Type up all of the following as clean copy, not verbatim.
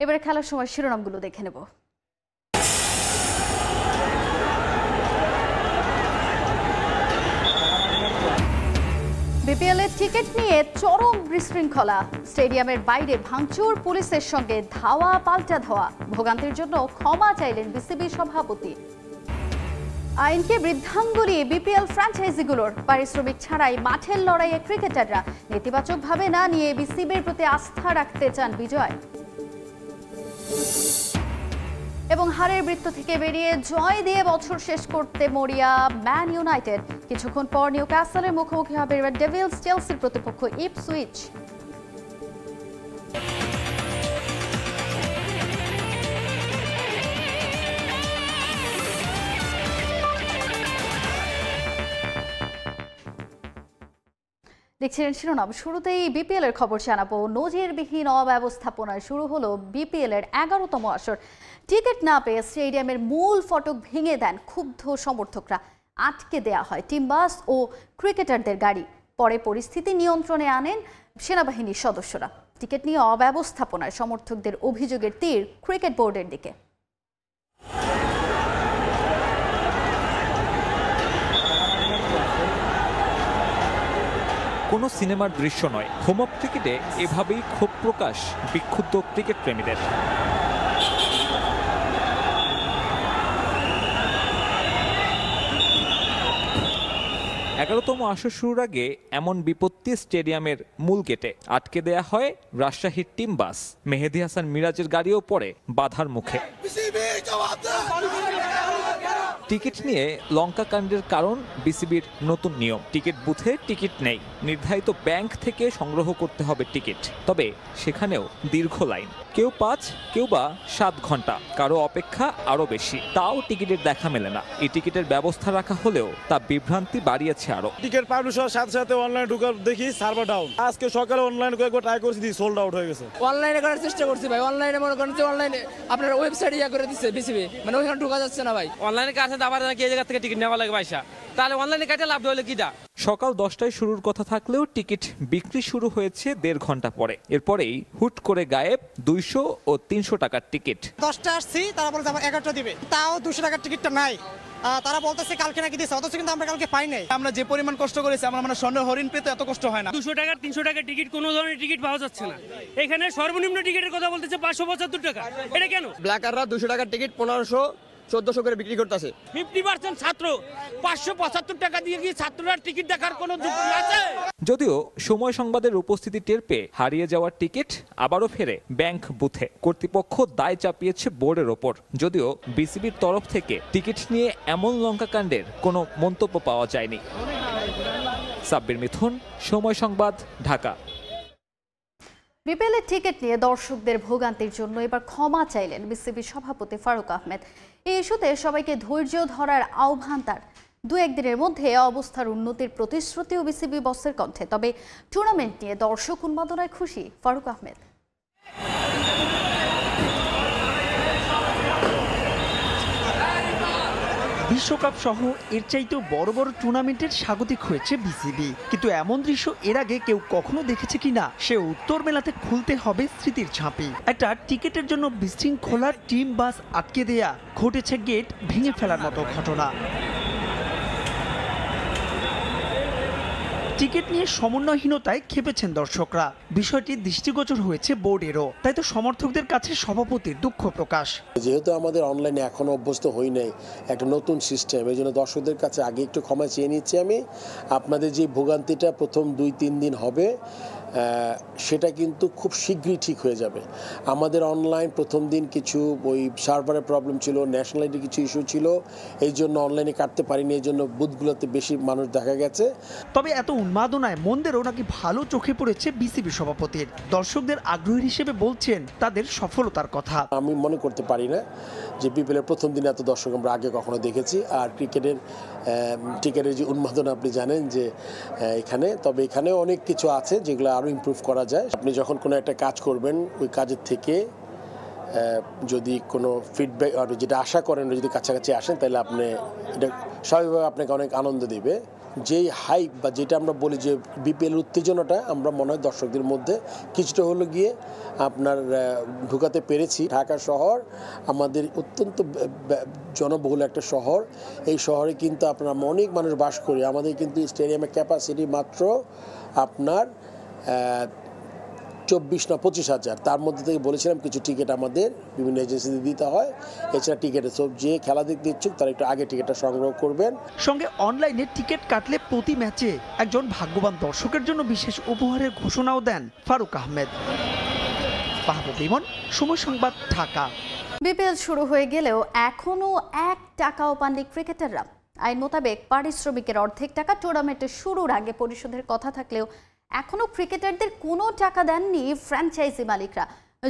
এবারে খেলার সময় শিরোনামগুলো দেখে নেব। বিপিএল এর টিকিট নিয়ে চরম বিশৃঙ্খলা, স্টেডিয়ামের বাইরে ভাঙচুর, পুলিশের সঙ্গে ধাওয়া পাল্টা ধাওয়া, ভোগান্তির জন্য ক্ষমা চাইলেন বিসিবি সভাপতি। আইনকে বৃদ্ধাঙ্গুলি বিপিএল ফ্র্যাঞ্চাইজিগুলোর, পারিশ্রমিক ছাড়াই মাঠের লড়াইয়ে ক্রিকেটাররা নেতিবাচকভাবে না নিয়ে বিসিবির প্রতি আস্থা রাখতে চান বিজয়। এবং হারের বৃত্ত থেকে বেরিয়ে জয় দিয়ে বছর শেষ করতে মরিয়া ম্যান ইউনাইটেড। কিছুক্ষণ পর নিউক্যাসলের মুখোমুখি হবে রেড ডেভিলস, চেলসির প্রতিপক্ষ ইপসুইচ। দেখছিলেন শিরোনাম। শুরুতেই বিপিএল এর খবর জানাবো। নজিরবিহীন অব্যবস্থাপনায় শুরু হলো বিপিএল এর 11তম আসর। টিকিট না পেয়ে স্টেডিয়ামের মূল ফটক ভেঙে দেন ক্ষুব্ধ সমর্থকরা। আটকে দেয়া হয় টিম বাস ও ক্রিকেটারদের গাড়ি। পরে পরিস্থিতি নিয়ন্ত্রণে আনেন সেনাবাহিনীর সদস্যরা। টিকিট নিয়ে অব্যবস্থাপনায় সমর্থকদের অভিযোগের তীর ক্রিকেট বোর্ডের দিকে। কোনো সিনেমার দৃশ্য নয়, হোম অফ ক্রিকেটে এভাবেই ক্ষোভ প্রকাশ বিক্ষুব্ধ ক্রিকেট প্রেমীদের। এগারোতম আসর শুরুর আগে এমন বিপত্তি স্টেডিয়ামের মূল গেটে। আটকে দেয়া হয় রাজশাহীর টিম বাস। মেহেদী হাসান মিরাজের গাড়িও পড়ে বাধার মুখে। টিকিট নিয়ে লঙ্কা কাণ্ডের কারণ বিসিবির নতুন নিয়ম। টিকিট বুথে টিকিট নেই, নির্ধারিত ব্যাংক থেকে সংগ্রহ করতে হবে টিকিট। তবে সেখানেও দীর্ঘ লাইন, কেউ 5 কেউ বা 7 ঘন্টা, কারো অপেক্ষা আরো বেশি। তাও টিকিটের দেখা মেলে না। এই টিকিটের ব্যবস্থা রাখা হলেও তা বিভ্রান্তি বাড়িয়েছে আরো। টিকিট পাবলিশ হওয়ার সাথে সাথে অনলাইনে ঢুকার দেখি সার্ভার ডাউন। আজকে সকালে অনলাইন করে একবার ট্রাই করেছি, সোল্ড আউট হয়ে গেছে। অনলাইনে করার চেষ্টা করছি ভাই, অনলাইনে মনে করেন যে অনলাইনে আপনার ওয়েবসাইট করে দিচ্ছে বিসিবি, মানে ওখানে ঢোকা যাচ্ছে না ভাই। অনলাইনে কাছে আবার কি জায়গা থেকে টিকিট নেওয়া লাগে পয়সা, তাহলে অনলাইনে কাটে লাভ হলো কিটা। সকাল 10টায় শুরুর কথা থাকলেও টিকিট বিক্রি শুরু হয়েছে 1.5 ঘন্টা পরে। এরপরেই হুট করে গায়েব 200 ও 300 টাকার টিকিট। 10টা আসছি, তারা বলছে আমার 11টা দিবে, তাও 200 টাকার টিকিটটা নাই। তারা বলতেছে কালকে নাকি দিচ্ছে, অথচ কিন্তু আমরা কালকে পাই নাই। আমরা যে পরিমাণ কষ্ট করেছি, আমরা মানে স্বর্ণ হরিণ পেতে এত কষ্ট হয় না। 200 টাকার 300 টাকার টিকিট কোনো ধরনের টিকিট পাওয়া যাচ্ছে না। এখানে সর্বনিম্ন টিকিটের কথা বলতেছে 575 টাকা। এটা কেন? ব্ল্যাকাররা 200 টাকার টিকিট 1500 1400 করে বিক্রি করতেছে। 50% ছাত্র 575 টাকা দিয়ে গিয়ে ছাত্ররা টিকিট দেখার কোনো যোগ্য আছে? যদিও সময় সংবাদের উপস্থিতি টের পেয়ে হারিয়ে যাওয়ার টিকিট আবারও ফেরে ব্যাংক বুথে। কর্তৃপক্ষ দায় চাপিয়েছে বোর্ডের ওপর। যদিও বিসিবির তরফ থেকে টিকিট নিয়ে এমন লঙ্কাকাণ্ডের কোনো মন্তব্য পাওয়া যায়নি। সাব্বির মিথুন, সময় সংবাদ, ঢাকা। বিপিএল এর টিকিট নিয়ে দর্শকদের ভোগান্তির জন্য এবার ক্ষমা চাইলেন বিসিবি সভাপতি ফারুক আহমেদ। এই ইস্যুতে সবাইকে ধৈর্য ধরার আহ্বান তার। 2-1 দিনের মধ্যে অবস্থার উন্নতির প্রতিশ্রুতিও বিসিবি বসের কণ্ঠে। তবে টুর্নামেন্ট নিয়ে দর্শক উন্মাদনায় খুশি ফারুক আহমেদ। বিশ্বকাপ সহ এর চাইতেও বড় বড় টুর্নামেন্টের স্বাগতিক হয়েছে বিসিবি, কিন্তু এমন দৃশ্য এর আগে কেউ কখনো দেখেছে কিনা সে উত্তর মেলাতে খুলতে হবে স্মৃতির ঝাঁপি। একটা টিকিটের জন্য বিশৃঙ্খলার টিম বাস আটকে দেয়া, ঘটেছে গেট ভেঙে ফেলার মতো ঘটনা। টিকিট নিয়ে সমন্বয়হীনতায় খেপেছেন দর্শকরা। বিষয়টি দৃষ্টিগোচর হয়েছে বোর্ডেরও, তাই তো সমর্থকদের কাছে সভাপতির দুঃখ প্রকাশ। যেহেতু আমাদের অনলাইনে এখনো অভ্যস্ত হই নাই, একটা নতুন সিস্টেম, এই জন্য দর্শকদের কাছে আগে একটু ক্ষমা চেয়ে নিচ্ছি আমি। আপনাদের যে ভোগান্তিটা প্রথম 2-3 দিন হবে, সেটা কিন্তু খুব শীঘ্রই ঠিক হয়ে যাবে। আমাদের অনলাইন প্রথম দিন কিছু ওই সার্ভারের প্রবলেম ছিল, ন্যাশনালিটির কিছু ইস্যু ছিল, এই জন্য অনলাইনে কাটতে পারিনি, এই জন্য বুথগুলোতে বেশি মানুষ দেখা গেছে। তবে এত উন্মাদনায় মন্দেরও নাকি ভালো চোখে পড়েছে বিসিবি সভাপতির। দর্শকদের আগ্রহী হিসেবে বলছেন তাদের সফলতার কথা। আমি মনে করতে পারি না যে বিপিএলের প্রথম দিনে এত দর্শক আমরা আগে কখনো দেখেছি। আর টিকিটের যে উন্মাদনা আপনি জানেন যে এখানে, তবে এখানে অনেক কিছু আছে যেগুলো আরও ইমপ্রুভ করা যায়। আপনি যখন কোনো একটা কাজ করবেন, ওই কাজের থেকে যদি কোনো ফিডব্যাক যেটা আশা করেন যদি কাছাকাছি আসেন, তাহলে আপনি এটা স্বাভাবিকভাবে আপনাকে অনেক আনন্দ দিবে। যেই হাইপ বা যেটা আমরা বলি যে বিপিএল উত্তেজনাটা আমরা মনে হয় দর্শকদের মধ্যে কিছুটা হলো গিয়ে আপনার ঢুকাতে পেরেছি। ঢাকা শহর আমাদের অত্যন্ত জনবহুল একটা শহর। এই শহরে কিন্তু আপনার অনেক মানুষ বাস করি। আমাদের কিন্তু স্টেডিয়ামের ক্যাপাসিটি মাত্র আপনার 24 না 25,000। তার মধ্যে থেকে বলেছিলাম কিছু টিকিট আমাদের বিভিন্ন এজেন্সিতে দিতে হয়। এছাড়া টিকিটের সব যে খেলা দেখতে ইচ্ছুক তারা একটু আগে টিকিটটা সংগ্রহ করবেন। সঙ্গে অনলাইনে টিকিট কাটলে প্রতি ম্যাচে একজন ভাগ্যবান দর্শকের জন্য বিশেষ উপহারের ঘোষণাও দেন ফারুক আহমেদ। মাহবুব ইমন, সময় সংবাদ, ঢাকা। বিপিএল শুরু হয়ে গেলেও এখনও 1 টাকাও পাননি ক্রিকেটাররা। আইন মোতাবেক পারিশ্রমিকের অর্ধেক টাকা টুর্নামেন্টের শুরুর আগে পরিশোধের কথা থাকলেও এখনও ক্রিকেটারদের কোনো টাকা দেননি ফ্র্যাঞ্চাইজি মালিকরা।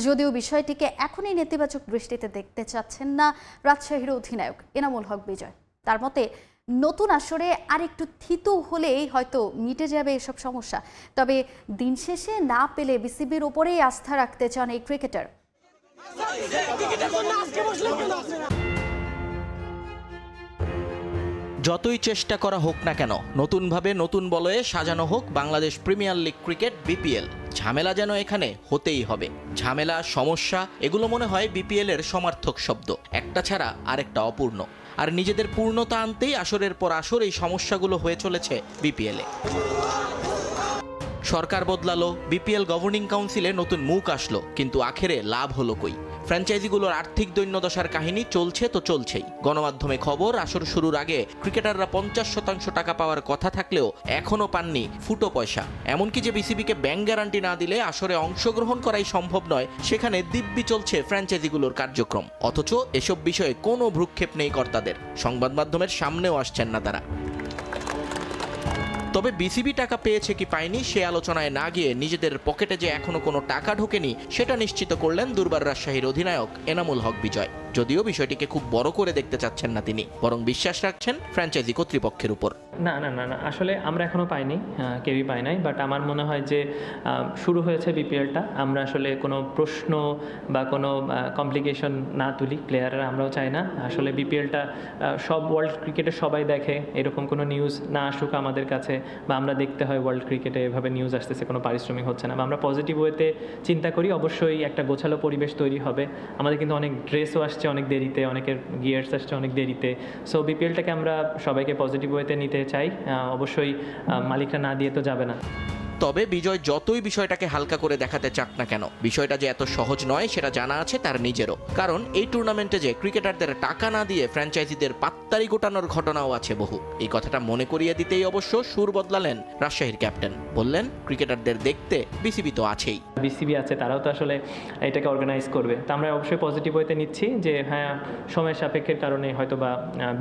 যদিও বিষয়টিকে এখনই নেতিবাচক দৃষ্টিতে দেখতে চাচ্ছেন না রাজশাহীর অধিনায়ক এনামুল হক বিজয়। তার মতে নতুন আসরে আরেকটু থিতু হলেই হয়তো মিটে যাবে এসব সমস্যা। তবে দিন শেষে না পেলে বিসিবির ওপরেই আস্থা রাখতে চান এই ক্রিকেটার। যতই চেষ্টা করা হোক না কেন, নতুনভাবে নতুন বলয়ে সাজানো হোক Bangladesh premier league cricket BPL, ঝামেলা যেন এখানে হতেই হবে। ঝামেলা, সমস্যা এগুলো মনে হয় বিপিএল এর সমার্থক শব্দ, একটা ছাড়া আরেকটা অপূর্ণ। আর নিজেদের পূর্ণতা আনতেই আসরের পর আসর এই সমস্যাগুলো হয়ে চলেছে বিপিএলে। সরকার বদলালো, বিপিএল গভর্নিং কাউন্সিলে নতুন মুখ আসলো, কিন্তু আখেরে লাভ হলো কই? ফ্র্যাঞ্চাইজিগুলোর আর্থিক দৈন্যদশার কাহিনী চলছে তো চলছেই। গণমাধ্যমে খবর, আসর শুরুর আগে ক্রিকেটাররা 50% টাকা পাওয়ার কথা থাকলেও এখনও পাননি ফুটো পয়সা। এমনকি যে বিসিবিকে ব্যাংক গ্যারান্টি না দিলে আসরে অংশগ্রহণ করাই সম্ভব নয়, সেখানে দিব্যি চলছে ফ্র্যাঞ্চাইজিগুলোর কার্যক্রম। অথচ এসব বিষয়ে কোনো ভ্রুক্ষেপ নেই কর্তাদের, সংবাদ মাধ্যমের সামনেও আসছেন না তারা। তবে বিসিবি টাকা পেয়েছে কি পায়নি সে আলোচনায় না গিয়ে নিজেদের পকেটে যে এখনো কোনো টাকা ঢোকেনি সেটা নিশ্চিত করলেন দুর্বার রাজশাহীর অধিনায়ক এনামুল হক বিজয়। যদিও বিষয়টিকে খুব বড় করে দেখতে চাচ্ছেন না তিনি, বরং বিশ্বাস রাখছেন ফ্র্যাঞ্চাইজি কর্তৃপক্ষের উপর। না না না না আসলে আমরা এখনো পাইনি, কেউই পাই নাই। বাট আমার মনে হয় যে শুরু হয়েছে বিপিএলটা, আমরা আসলে কোনো প্রশ্ন বা কোনো কমপ্লিকেশন না তুলি প্লেয়াররা, আমরাও চাই না। আসলে বিপিএলটা সব ওয়ার্ল্ড ক্রিকেটে সবাই দেখে, এরকম কোনো নিউজ না আসুক আমাদের কাছে, বা আমরা দেখতে হয় ওয়ার্ল্ড ক্রিকেটে এভাবে নিউজ আসতেছে কোনো পারিশ্রমিক হচ্ছে না, বা আমরা পজিটিভ ওয়েতে চিন্তা করি। অবশ্যই একটা গোছালো পরিবেশ তৈরি হবে। আমাদের কিন্তু অনেক ড্রেসও আসছে অনেক দেরিতে, অনেকের গিয়ার্স আসছে অনেক দেরিতে। সো বিপিএলটাকে আমরা সবাইকে পজিটিভ ওয়েতে নিতে চাই। অবশ্যই মালিকরা না দিয়ে তো যাবে না। তবে বিজয় যতই বিষয়টাকে হালকা করে দেখাতে চাক না কেন, বিষয়টা যে এত সহজ নয় সেটা জানা আছে তার নিজেরও। কারণ এই টুর্নামেন্টে যে ক্রিকেটারদের টাকা না দিয়ে ফ্র্যাঞ্চাইজিদের পাত্তারি গোটানোর ঘটনাও আছে বহু। এই কথাটা মনে করিয়ে দিতেই অবশ্য সুর বদলালেন রাজশাহীর ক্যাপ্টেন। বললেন, ক্রিকেটারদের দেখতে বিসিবি তো আছেই, বিসিবি আছে, তারাও তো আসলে এটাকে অর্গানাইজ করবে। তো আমরা অবশ্যই পজিটিভ ওয়েতে নিচ্ছি যে হ্যাঁ, সময়ের সাপেক্ষের কারণে হয়তো বা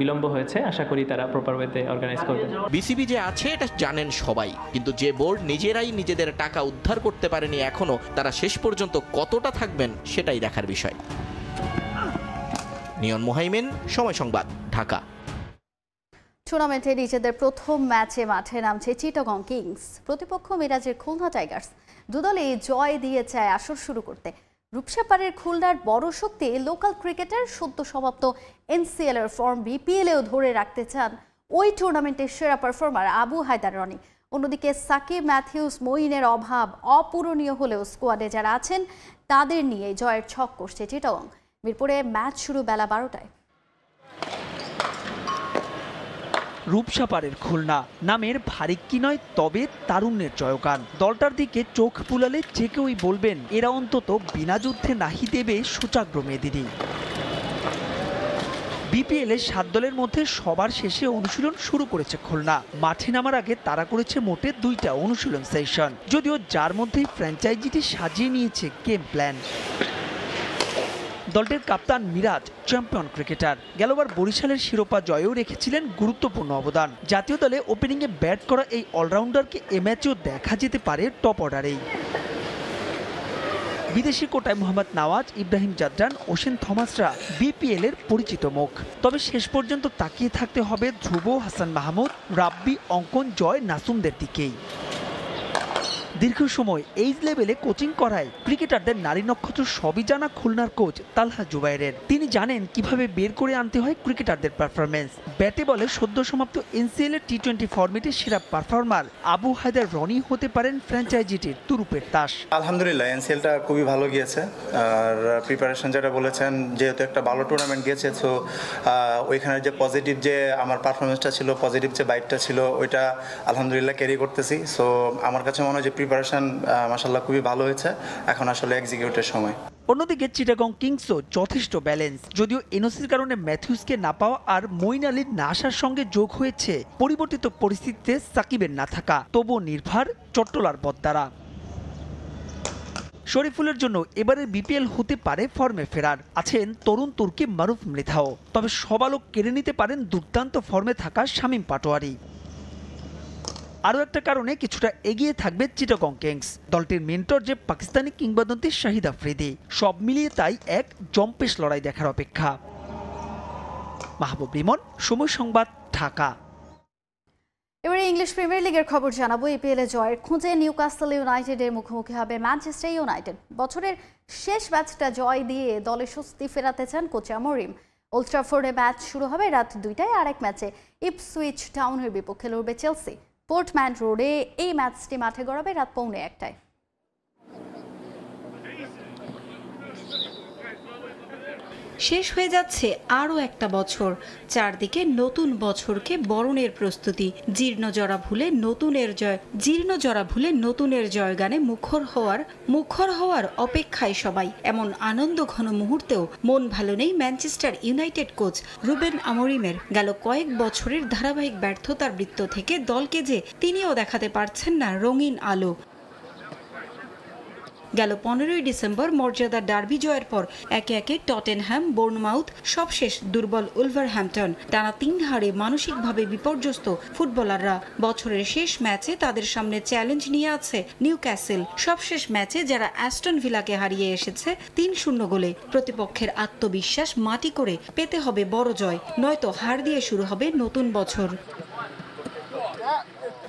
বিলম্ব হয়েছে, আশা করি তারা প্রপার ওয়েতে অর্গানাইজ করবে। বিসিবি যে আছে এটা জানেন সবাই, কিন্তু যে বোর্ড নিজেরাই নিজেদের টাকা উদ্ধার করতে পারেনি এখনো, তারা শেষ পর্যন্ত কতটা থাকবেন সেটাই দেখার বিষয়। নিয়ন মুহাইমিন, সময় সংবাদ, ঢাকা। টুর্নামেন্টে নিজেদের প্রথম ম্যাচে মাঠে নামছে চিটাগং কিংস। প্রতিপক্ষ মিরাজের খুলনা টাইগার্স। দুদলই জয় দিয়ে চায় আসর শুরু করতে। রূপসাপাড়ের খুলনার বড় শক্তি লোকাল ক্রিকেটার সদ্য সমাপ্ত এনসিএল এর ফর্ম বিপিএলেও ধরে রাখতে চান ওই টুর্নামেন্টের সেরা পারফর্মার আবু হায়দার রনি। অন্যদিকে সাকিব, ম্যাথিউস, মঈনের অভাব অপূরণীয় হলেও স্কোয়াডে যারা আছেন তাদের নিয়ে জয়ের ছক করছে চিটাগং। মিরপুরে ম্যাচ শুরু বেলা 12টায়। রূপসাপাড়ের খুলনা নামের ভারিক্কি নয়, তবে তারুণ্যের জয়গান। দলটার দিকে চোখ বুলালে যে কেউই বলবেন এরা অন্তত বিনা যুদ্ধে নাহি দেবে সূচাগ্র মেদিনী। বিপিএল এর 7 দলের মধ্যে সবার শেষে অনুশীলন শুরু করেছে খুলনা। মাঠে নামার আগে তারা করেছে মোটে 2টা অনুশীলন সেশন, যদিও যার মধ্যে ফ্র্যাঞ্চাইজিটি সাজিয়ে নিয়েছে গেম প্ল্যান। দলটির কাপ্তান মিরাজ চ্যাম্পিয়ন ক্রিকেটার, গেলবার বরিশালের শিরোপা জয়েও রেখেছিলেন গুরুত্বপূর্ণ অবদান। জাতীয় দলে ওপেনিংয়ে ব্যাট করা এই অলরাউন্ডারকে এ ম্যাচেও দেখা যেতে পারে টপ অর্ডারেই। বিদেশি কোটায় মোহাম্মদ নওয়াজ, ইব্রাহিম জাদরান, ওশেন থমাসরা বিপিএল এর পরিচিত মুখ। তবে শেষ পর্যন্ত তাকিয়ে থাকতে হবে ধ্রুব, হাসান মাহমুদ, রাব্বি, অঙ্কন, জয়, নাসুমদের দিকেই। দীর্ঘ সময় এইজ লেভেলে কোচিং করায় ক্রিকেটারদের নারী নক্ষত্র সবই জানা খুলনার কোচ তালহা জুবাইরের। তিনি জানেন কিভাবে বের করে আনতে হয় ক্রিকেটারদের পারফরমেন্স। ব্যাটে বলে সদ্য সমাপ্ত এনসিএল এর টি-20 ফরম্যাটের সেরা পারফর্মার আবু হায়দার রনি হতে পারেন ফ্র্যাঞ্চাইজিটির তুরুপের তাস। আলহামদুলিল্লাহ এনসিএলটা খুবই ভালো গিয়েছে, আর প্রিপারেশন যেটা বলেছেন, যেহেতু একটা ভালো টুর্নামেন্ট গিয়েছে, তো ওইখানে যে পজিটিভ যে আমার পারফরমেন্সটা ছিল, পজিটিভ যে বাইটটা ছিল, ওইটা আলহামদুলিল্লাহ ক্যারি করতেছি। সো আমার কাছে মনে হয় যে প্রিপারেশন মাশাআল্লাহ খুবই ভালো হয়েছে, এখন আসলে এক্সিকিউটের সময়। অন্যদিকে চিটাগং কিংসও যথেষ্ট ব্যালেন্স। যদিও এনওসির কারণে ম্যাথিউসকে না পাওয়া আর মঈন আলীর না আসার সঙ্গে যোগ হয়েছে পরিবর্তিত পরিস্থিতিতে সাকিবের না থাকা, তবুও নির্ভর চট্টলার বদ্দারা। শরীফুলের জন্য এবারের বিপিএল হতে পারে ফর্মে ফেরার। আছেন তরুণ তুর্কি মারুফ মৃধাও, তবে সব আলোক কেড়ে নিতে পারেন দুর্দান্ত ফর্মে থাকা শামীম পাটোয়ারি। আরও একটা কারণে কিছুটা এগিয়ে থাকবে চিটাগং কিংস। দলটির মেন্টর যে পাকিস্তানি কিংবদন্তি শাহিদ আফ্রিদি। সব মিলিয়ে তাই এক জম্পেশ লড়াই দেখার অপেক্ষা। মাহবুব রিমন, সময় সংবাদ, ঢাকা। এবারে ইংলিশ প্রিমিয়ার লিগের খবর জানাবো। ইপিএল এ জয়ের খোঁজে নিউক্যাসল ইউনাইটেডের মুখোমুখি হবে ম্যানচেস্টার ইউনাইটেড। বছরের শেষ ম্যাচটা জয় দিয়ে দলে স্বস্তি ফেরাতে চান কোচ আমরিম। ওল্ড ট্রাফোর্ডে ম্যাচ শুরু হবে রাত 2টায়। আরেক ম্যাচে ইপসুইচ টাউনের বিপক্ষে লড়বে চেলসি। পোর্টম্যান রোডে এই ম্যাচটি মাঠে গড়াবে রাত 1:45। শেষ হয়ে যাচ্ছে আরও একটা বছর। চারদিকে নতুন বছরকে বরণের প্রস্তুতি। জীর্ণ জরা ভুলে নতুনের জয় গানে মুখর হওয়ার অপেক্ষায় সবাই। এমন আনন্দ ঘন মুহূর্তেও মন ভালো নেই ম্যানচেস্টার ইউনাইটেড কোচ রুবেন আমরিমের। গেল কয়েক বছরের ধারাবাহিক ব্যর্থতার বৃত্ত থেকে দলকে যে তিনিও দেখাতে পারছেন না রঙিন আলো। গেল 15ই ডিসেম্বর মর্যাদা ডার্বি জয়ের পর একে একে টটেনহ্যাম, বোর্নমাউথ, সবশেষ দুর্বল উলভারহ্যাম্পটন। টানা 3 হারে মানসিকভাবে বিপর্যস্ত ফুটবলাররা। বছরের শেষ ম্যাচে তাদের সামনে চ্যালেঞ্জ নিয়ে আছে নিউক্যাসল। সবশেষ ম্যাচে যারা অ্যাস্টন ভিলাকে হারিয়ে এসেছে 3-0 গোলে। প্রতিপক্ষের আত্মবিশ্বাস মাটি করে পেতে হবে বড় জয়, নয়তো হার দিয়ে শুরু হবে নতুন বছর।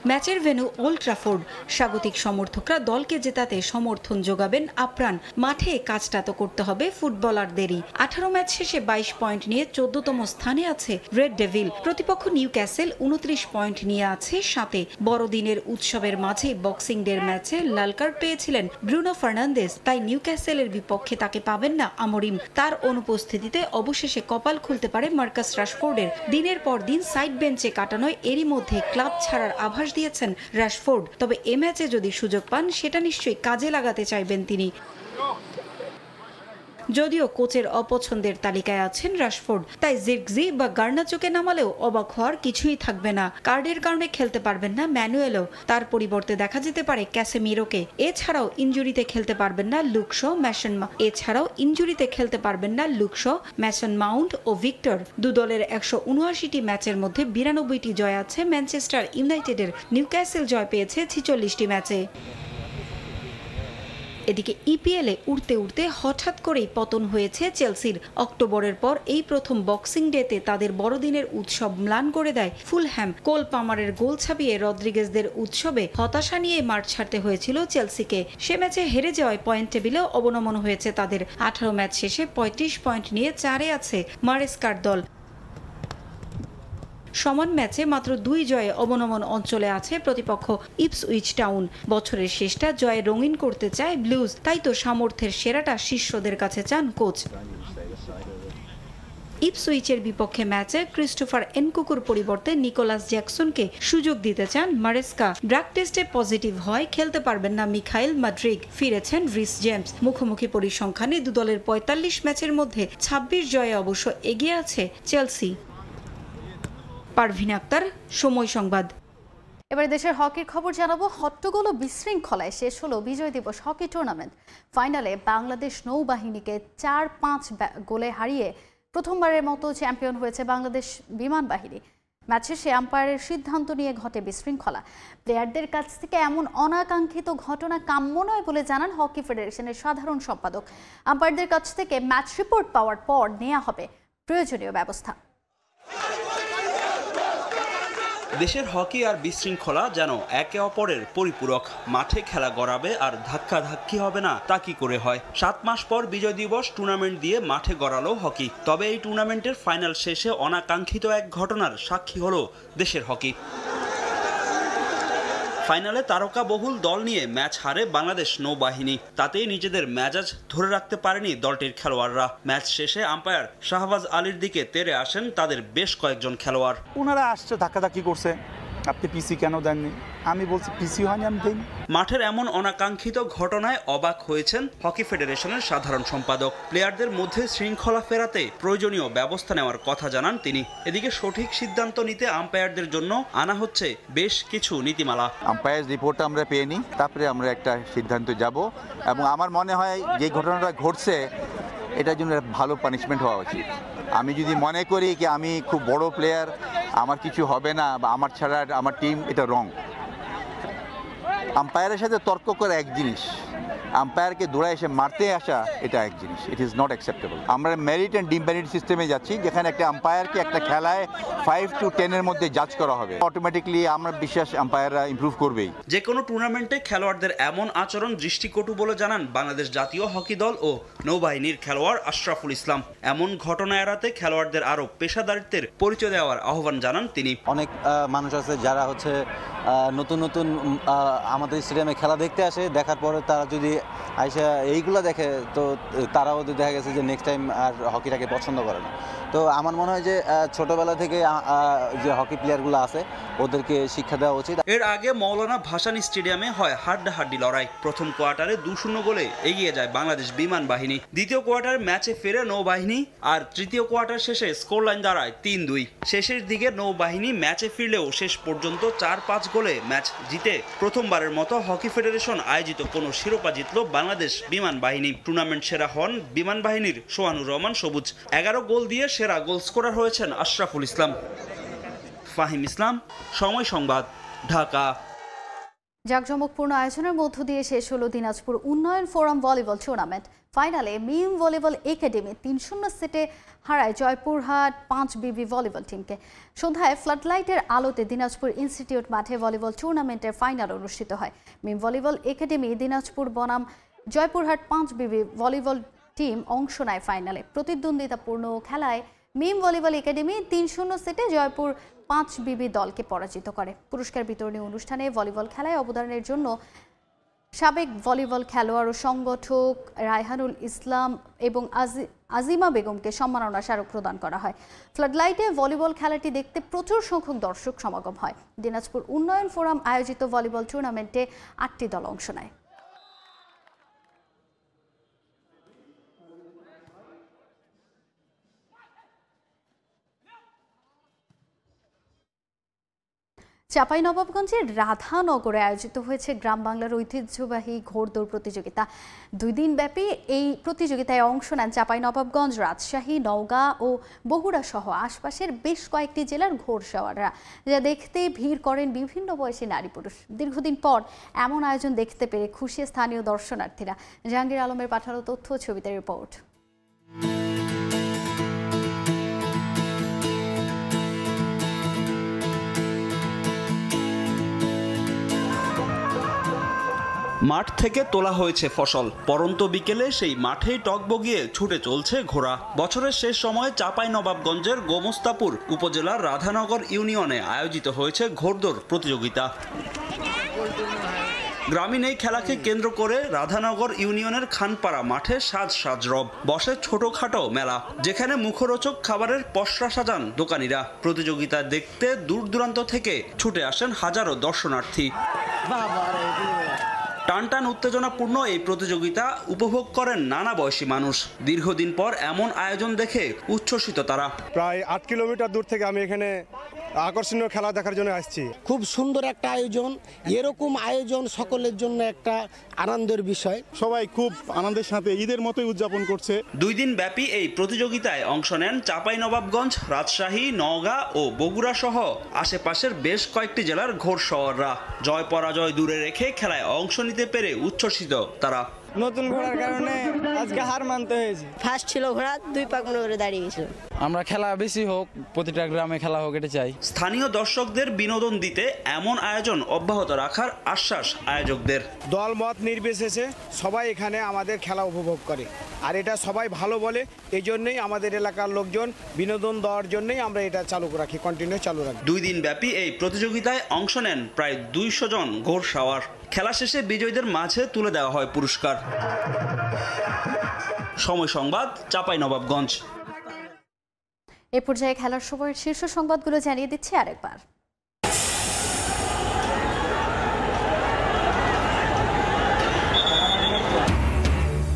ম্যাচের ভেন্যু ওল্ড ট্রাফোর্ড। স্বাগতিক সমর্থকরা দলকে জেতাতে সমর্থন যোগাবেন আপ্রাণ। মাঠে কাজটা তো করতে হবে ফুটবলারদেরই। 18 ম্যাচ শেষে 22 পয়েন্ট নিয়ে 14তম স্থানে আছে রেড ডেভিল। প্রতিপক্ষ নিউক্যাসল 29 পয়েন্ট নিয়ে আছে 7-এ। বড়দিনের উৎসবের মাঝে বক্সিং ডের ম্যাচে লাল কার্ড পেয়েছিলেন ব্রুনো ফার্নান্দেজ, তাই নিউক্যাসলের বিপক্ষে তাকে পাবেন না আমরিম। তার অনুপস্থিতিতে অবশেষে কপাল খুলতে পারে মার্কাস রাশফোর্ডের। দিনের পর দিন সাইড বেঞ্চে কাটানোয় এরই মধ্যে ক্লাব ছাড়ার আভাস দিয়েছেন রাশফোর্ড। তবে এ ম্যাচে যদি সুযোগ পান সেটা নিশ্চয়ই কাজে লাগাতে চাইবেন তিনি। যদিও কোচের অপছন্দের তালিকায় আছেন রাশফোর্ড, তাই জিরকজি বা গার্নাচোকে নামালেও অবাক হওয়ার কিছুই থাকবে না। কার্ডের কারণে খেলতে পারবেন না ম্যানুয়েলও, তার পরিবর্তে দেখা যেতে পারে ক্যাসেমিরোকে। এছাড়াও ইনজুরিতে খেলতে পারবেন না লুকশো, ম্যাসন মাউন্ট ও ভিক্টর। দুদলের 179টি ম্যাচের মধ্যে 92টি জয় আছে ম্যানচেস্টার ইউনাইটেডের। নিউক্যাসল জয় পেয়েছে 46টি ম্যাচে। এদিকে ইপিএলে উড়তে উড়তে হঠাৎ করেই পতন হয়েছে চেলসির। অক্টোবরের পর এই প্রথম বক্সিং ডেতে তাদের বড়দিনের উৎসব ম্লান করে দেয় ফুলহ্যাম। কোল পামারের গোল ছাপিয়ে রদ্রিগেজদের উৎসবে হতাশা নিয়ে মাঠ ছাড়তে হয়েছিল চেলসিকে। সে ম্যাচে হেরে যাওয়ায় পয়েন্ট টেবিলেও অবনমন হয়েছে তাদের। 18 ম্যাচ শেষে 35 পয়েন্ট নিয়ে 4-এ আছে মারেস্কার দল। সমান ম্যাচে মাত্র 2 জয়ে অবনমন অঞ্চলে আছে প্রতিপক্ষ ইপসউইচ টাউন। বছরের শেষটা জয়ে রঙিন করতে চায় ব্লুজ, তাই তো সামর্থ্যের সেরাটা শিষ্যদের কাছে চান কোচ। ইপসউইচের বিপক্ষে ম্যাচে ক্রিস্টোফার এনকুকুর পরিবর্তে নিকোলাস জ্যাকসনকে সুযোগ দিতে চান মারেস্কা। ড্রাগ টেস্টে পজিটিভ হয় খেলতে পারবেন না মিখাইল মাদ্রিক। ফিরেছেন রিস জেমস। মুখোমুখি পরিসংখ্যানে দুদলের 45 ম্যাচের মধ্যে 26 জয়ে অবশ্য এগিয়ে আছে চেলসি। পারভিন আক্তার, সময় সংবাদ। এবার দেশের হকির খবর জানাবো। হট্টগোল ও বিশৃঙ্খলায় শেষ হলো বিজয় দিবস হকি টুর্নামেন্ট। ফাইনালে বাংলাদেশ নৌবাহিনীকে 4-5 গোলে হারিয়ে প্রথমবারের মতো চ্যাম্পিয়ন হয়েছে বাংলাদেশ বিমান বাহিনী। ম্যাচ শেষে আম্পায়ারের সিদ্ধান্ত নিয়ে ঘটে বিশৃঙ্খলা। প্লেয়ারদের কাছ থেকে এমন অনাকাঙ্ক্ষিত ঘটনা কাম্য নয় বলে জানান হকি ফেডারেশনের সাধারণ সম্পাদক। আম্পায়ারদের কাছ থেকে ম্যাচ রিপোর্ট পাওয়ার পর নেওয়া হবে প্রয়োজনীয় ব্যবস্থা। দেশের হকি আর বিশৃঙ্খলা যেন একে অপরের পরিপূরক। মাঠে খেলা গড়াবে আর ধাক্কাধাক্কি হবে না তা কি করে হয়? 7 মাস পর বিজয় দিবস টুর্নামেন্ট দিয়ে মাঠে গড়ালো হকি। তবে এই টুর্নামেন্টের ফাইনাল শেষে অনাকাঙ্ক্ষিত এক ঘটনার সাক্ষী হলো দেশের হকি। ফাইনালে তারকা বহুল দল নিয়ে ম্যাচ হারে বাংলাদেশ নৌবাহিনী। তাতেই নিজেদের মেজাজ ধরে রাখতে পারেনি দলটির খেলোয়াড়রা। ম্যাচ শেষে আম্পায়ার শাহবাজ আলীর দিকে তেড়ে আসেন তাদের বেশ কয়েকজন খেলোয়াড়। ওনারা আসছে, ধাক্কাধাক্কি করছে, আপনি পিসি কেন দেননি? আমি বলছি পিসি হয়নি, আমি দেইনি। মাঠের এমন অনাকাঙ্ক্ষিত ঘটনায় অবাক হয়েছেন হকি ফেডারেশনের সাধারণ সম্পাদক। প্লেয়ারদের মধ্যে শৃঙ্খলা ফেরাতে প্রয়োজনীয় ব্যবস্থা নেওয়ার কথা জানান তিনি। এদিকে সঠিক সিদ্ধান্ত নিতে আম্পায়ারদের জন্য আনা হচ্ছে বেশ কিছু নীতিমালা। আম্পায়ার রিপোর্টটা আমরা পেয়ে নিই, তারপরে আমরা একটা সিদ্ধান্ত যাব। এবং আমার মনে হয় যে ঘটনাটা ঘটছে এটার জন্য ভালো পানিশমেন্ট হওয়া উচিত। আমি যদি মনে করি কি আমি খুব বড় প্লেয়ার, আমার কিছু হবে না বা আমার ছাড়া আমার টিম, এটা রং। আম্পায়ারের সাথে তর্ক করা এক জিনিস, আম্পায়ারকে দৌড়ায় এসে মারতে আসা এটা এক জিনিস। It is not acceptable. আমরা মেরিট অ্যান্ড ডিমেরিট সিস্টেমে যাচ্ছি, যেখানে একটা আম্পায়ারকে একটা খেলায় 5 to 10 এর মধ্যে জাজ করা হবে। অটোমেটিকলি আমার বিশ্বাস আম্পায়াররা ইমপ্রুভ করবেই। যে কোনো টুর্নামেন্টে খেলোয়াড়দের এমন আচরণ দৃষ্টিকটু বলে জানান বাংলাদেশ জাতীয় হকি দল ও নৌবাহিনীর খেলোয়াড় আশরাফুল ইসলাম। এমন ঘটনা এড়াতে খেলোয়াড়দের আরও পেশাদারিত্বের পরিচয় দেওয়ার আহ্বান জানান তিনি। অনেক মানুষ আছে যারা হচ্ছে নতুন নতুন আমাদের স্টেডিয়ামে খেলা দেখতে আসে, দেখার পরে তারা যদি আইসা এইগুলো দেখে তো তারাও দেখা গেছে যে নেক্সট টাইম আর হকিটাকে পছন্দ করে না। তো আমার মনে হয় যে ছোটবেলা থেকে যে হকি প্লেয়ারগুলো আছে ওদেরকে শিক্ষা দেওয়া উচিত। এর আগে মৌলানা ভাসানী স্টেডিয়ামে হয় হাড্ডাহাড্ডি লড়াই। প্রথম কোয়ার্টারে 2-0 গোলে এগিয়ে যায় বাংলাদেশ বিমান বাহিনী। দ্বিতীয় কোয়ার্টারে ম্যাচে ফেরে নৌবাহিনী, আর তৃতীয় কোয়ার্টার শেষে স্কোর লাইন দাঁড়ায় 3-2। শেষের দিকে নৌবাহিনী ম্যাচে ফিরলেও শেষ পর্যন্ত 4-5 গোলে ম্যাচ জিতে প্রথমবারের মতো হকি ফেডারেশন আয়োজিত কোনো শিরোপা জিতল বাংলাদেশ বিমান বাহিনী। টুর্নামেন্ট সেরা হন বিমান বাহিনীর সোহানুর রহমান সবুজ। 11 গোল দিয়ে সেরা গোল স্কোরার হয়েছেন আশরাফুল ইসলাম। ফাহিম ইসলাম, সময় সংবাদ, ঢাকা। জাঁকজমকপূর্ণ আয়োজনের মধ্য দিয়ে শেষ হলো দিনাজপুর উন্নয়ন ফোরাম ভলিবল টুর্নামেন্ট। ফাইনালে মিম ভলিবল একাডেমি 3-0 সেটে হারায় জয়পুরহাট 5BB ভলিবল টিমকে। সন্ধ্যায় ফ্লাডলাইটের আলোতে দিনাজপুর ইনস্টিটিউট মাঠে ভলিবল টুর্নামেন্টের ফাইনাল অনুষ্ঠিত হয়। মিম ভলিবল একাডেমি, দিনাজপুর বনাম জয়পুরহাট 5BB ভলিবল টিম অংশ নেয় ফাইনালে। প্রতিদ্বন্দ্বিতাপূর্ণ খেলায় মিম ভলিবল একাডেমি 3-0 সেটে জয়পুর 5BB দলকে পরাজিত করে। পুরস্কার বিতরণী অনুষ্ঠানে ভলিবল খেলায় অবদানের জন্য সাবেক ভলিবল খেলোয়াড় ও সংগঠক রায়হানুল ইসলাম এবং আজিমা বেগমকে সম্মাননা স্মারক প্রদান করা হয়। ফ্লাডলাইটে ভলিবল খেলাটি দেখতে প্রচুর সংখ্যক দর্শক সমাগম হয়। দিনাজপুর উন্নয়ন ফোরাম আয়োজিত ভলিবল টুর্নামেন্টে 8টি দল অংশ নেয়। চাঁপাইনবাবগঞ্জের রাধানগরে আয়োজিত হয়েছে গ্রাম বাংলার ঐতিহ্যবাহী ঘোড়দৌড় প্রতিযোগিতা। 2 দিন ব্যাপী এই প্রতিযোগিতায় অংশ নেন চাঁপাইনবাবগঞ্জ, রাজশাহী, নওগাঁ ও বগুড়া সহ আশপাশের বেশ কয়েকটি জেলার ঘোড়সওয়াররা, যা দেখতে ভিড় করেন বিভিন্ন বয়সী নারী পুরুষ। দীর্ঘদিন পর এমন আয়োজন দেখতে পেরে খুশি স্থানীয় দর্শনার্থীরা। জাহাঙ্গীর আলমের পাঠানো তথ্য, ছবিতে রিপোর্ট। মাঠ থেকে তোলা হয়েছে ফসল, পরন্ত বিকেলে সেই মাঠেই টগবগিয়ে ছুটে চলছে ঘোড়া। বছরের শেষ সময়ে চাঁপাইনবাবগঞ্জের গোমস্তাপুর উপজেলার রাধানগর ইউনিয়নে আয়োজিত হয়েছে ঘোড়দৌড় প্রতিযোগিতা। গ্রামীণ এই খেলাকে কেন্দ্র করে রাধানগর ইউনিয়নের খানপাড়া মাঠে সাজ সাজ রব বসে ছোটখাটো মেলা, যেখানে মুখরোচক খাবারের পসরা সাজান দোকানিরা। প্রতিযোগিতা দেখতে দূর দূরান্ত থেকে ছুটে আসেন হাজারো দর্শনার্থী। টানটান উত্তেজনাপূর্ণ এই প্রতিযোগিতা উপভোগ করেন নানা বয়সী মানুষ। দীর্ঘদিন পর এমন আয়োজন দেখে উচ্ছ্বসিত তারা। প্রায় 8 কিলোমিটার দূর থেকে আমি এখানে আকর্ষণীয় খেলা দেখার জন্য আসছি। খুব সুন্দর একটা আয়োজন। এরকম আয়োজন সকলের জন্য একটা আনন্দের বিষয়। সবাই খুব আনন্দের সাথে ঈদের মতোই উদযাপন করছে। 2 দিন ব্যাপী এই প্রতিযোগিতায় অংশ নেন চাঁপাইনবাবগঞ্জ, রাজশাহী, নওগাঁ ও বগুড়া সহ আশেপাশের বেশ কয়েকটি জেলার ঘোড়সওয়াররা। জয় পরাজয় দূরে রেখে খেলায় অংশ নিতে পেরে উচ্ছ্বসিত তারা। নতুন ঘোড়ার কারণে আজকে হার মানতে হয়েছে। ফার্স্ট ছিল ঘোড়া, 2 পাক মনে করে দাঁড়িয়ে গেছিল। আমরা খেলা বেশি হোক, প্রতিটা গ্রামে খেলা হোক, এটা চাই। স্থানীয় দর্শকদের বিনোদন দিতে এমন আয়োজন অব্যাহত রাখার আশ্বাস আয়োজকদের। দল মত নির্বিশেষে সবাই এখানে আমাদের খেলা উপভোগ করে, আর এটা সবাই ভালো বলে। এই জন্যই আমাদের এলাকার লোকজন বিনোদন দেওয়ার জন্যই আমরা এটা চালু রাখি, কন্টিনিউ চালু রাখি। 2 দিন ব্যাপী এই প্রতিযোগিতায় অংশ নেন প্রায় 200 জন ঘোড়সাওয়ার। খেলা শেষে বিজয়ীদের মাঝে তুলে দেওয়া হয় পুরস্কার। সময় সংবাদ, চাঁপাইনবাবগঞ্জ। এ পর্যায়ে খেলার সময়ের শীর্ষ সংবাদগুলো জানিয়ে দিচ্ছি আরেকবার।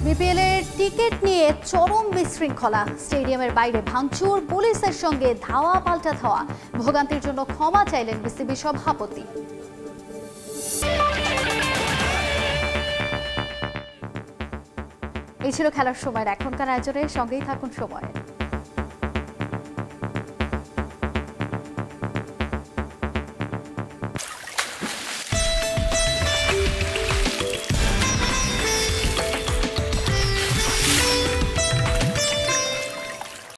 বিপিএল এর টিকিট নিয়ে চরম বিশৃঙ্খলা, স্টেডিয়ামের বাইরে ভাঙচুর, পুলিশের সঙ্গে ধাওয়া পাল্টা ধাওয়া, ভোগান্তির জন্য ক্ষমা চাইলেন বিসিবি সভাপতি। এই ছিল খেলার সময়ের এখনকার আয়োজনের, সঙ্গেই থাকুন সময়।